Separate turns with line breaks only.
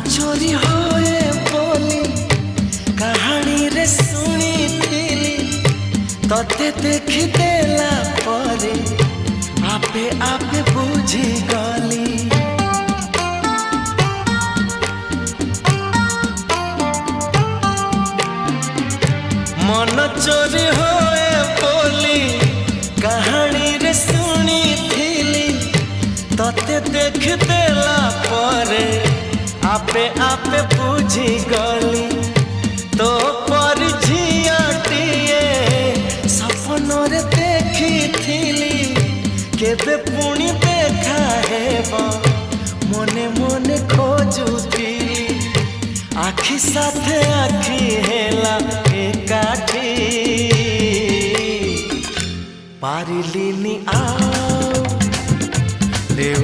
चोरी होए बोली कहानी रे सुनी थी तते देखी देला परे आपे आपे बुझी गली। मन चोरी होए बोली कहानी रे सुनी थी तते देख देला परे आपे आपे बुझी गली। तो पर झियाटिए सपन रे देखी थी केबे पुणी देखा हेब मने मने खोजुथी आखि साथे आखि हेला एकाठी पारिलिनी आ